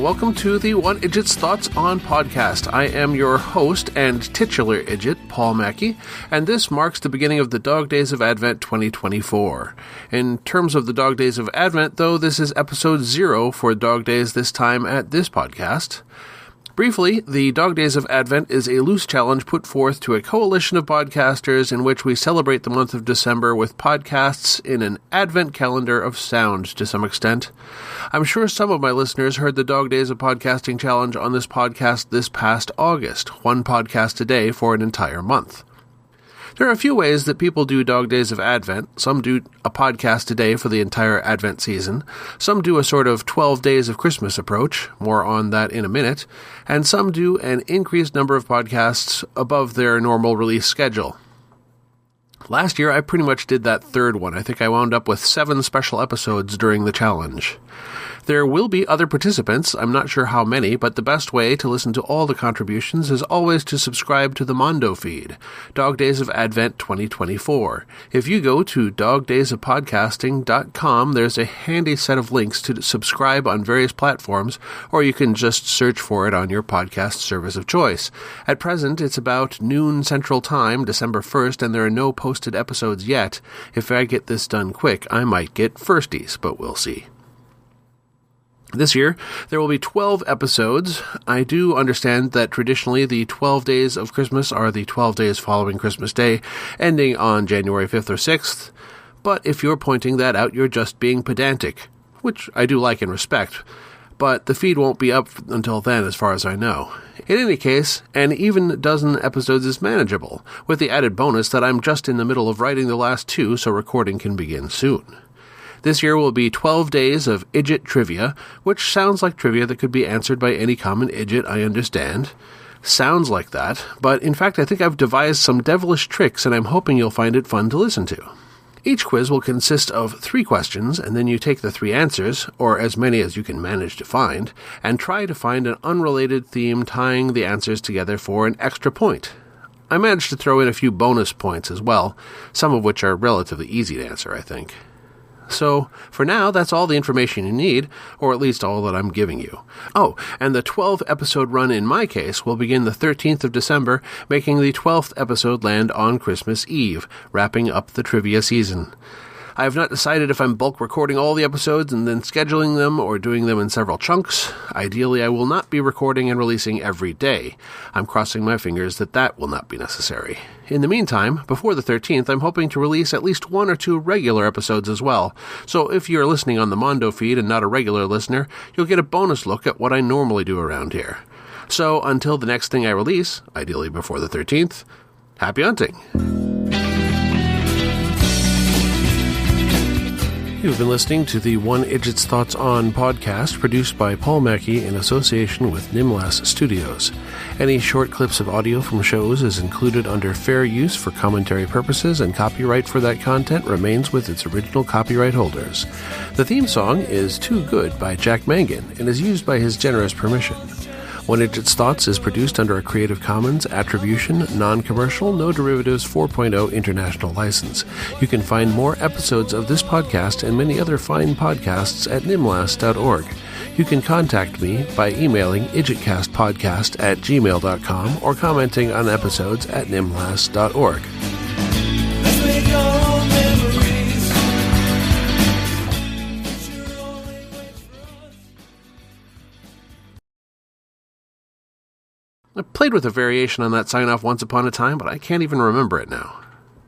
welcome to the One Idjit's Thoughts on podcast. I am your host and titular Idjit, Paul Mackey, and this marks the beginning of the Dog Days of Advent 2024. In terms of the Dog Days of Advent, though, this is episode 0 for Dog Days this time at this podcast. Briefly, the Dog Days of Advent is a loose challenge put forth to a coalition of podcasters in which we celebrate the month of December with podcasts in an Advent calendar of sound to some extent. I'm sure some of my listeners heard the Dog Days of Podcasting challenge on this podcast this past August, one podcast a day for an entire month. There are a few ways that people do Dog Days of Advent. Some do a podcast a day for the entire Advent season. Some do a sort of 12 Days of Christmas approach, more on that in a minute. And some do an increased number of podcasts above their normal release schedule. Last year, I pretty much did that third one. I think I wound up with 7 special episodes during the challenge. There will be other participants, I'm not sure how many, but the best way to listen to all the contributions is always to subscribe to the Mondo feed, Dog Days of Advent 2024. If you go to dogdaysofpodcasting.com, there's a handy set of links to subscribe on various platforms, or you can just search for it on your podcast service of choice. At present, it's about noon Central Time, December 1st, and there are no posted episodes yet. If I get this done quick, I might get firsties, but we'll see. This year, there will be 12 episodes. I do understand that traditionally the 12 days of Christmas are the 12 days following Christmas Day, ending on January 5th or 6th. But if you're pointing that out, you're just being pedantic, which I do like and respect. But the feed won't be up until then, as far as I know. In any case, an even dozen episodes is manageable, with the added bonus that I'm just in the middle of writing the last 2, so recording can begin soon. This year will be 12 days of Idjit trivia, which sounds like trivia that could be answered by any common Idjit I understand. Sounds like that, but in fact I think I've devised some devilish tricks and I'm hoping you'll find it fun to listen to. Each quiz will consist of 3 questions, and then you take the 3 answers, or as many as you can manage to find, and try to find an unrelated theme tying the answers together for an extra point. I managed to throw in a few bonus points as well, some of which are relatively easy to answer, I think. So, for now, that's all the information you need, or at least all that I'm giving you. Oh, and the 12-episode run in my case will begin the 13th of December, making the 12th episode land on Christmas Eve, wrapping up the trivia season. I have not decided if I'm bulk recording all the episodes and then scheduling them or doing them in several chunks. Ideally, I will not be recording and releasing every day. I'm crossing my fingers that that will not be necessary. In the meantime, before the 13th, I'm hoping to release at least 1 or 2 regular episodes as well. So if you're listening on the Mondo feed and not a regular listener, you'll get a bonus look at what I normally do around here. So until the next thing I release, ideally before the 13th, happy hunting! You've been listening to the One Idjit's Thoughts On podcast, produced by Paul Mackey in association with Nimlas Studios. Any short clips of audio from shows is included under fair use for commentary purposes, and copyright for that content remains with its original copyright holders. The theme song is Too Good by Jack Mangan and is used by his generous permission. One Idjit's Thoughts is produced under a Creative Commons Attribution, Non-Commercial, No Derivatives 4.0 International License. You can find more episodes of this podcast and many other fine podcasts at nimlas.org. You can contact me by emailing idjitcastpodcast@gmail.com or commenting on episodes at nimlas.org. I played with a variation on that sign-off once upon a time, but I can't even remember it now.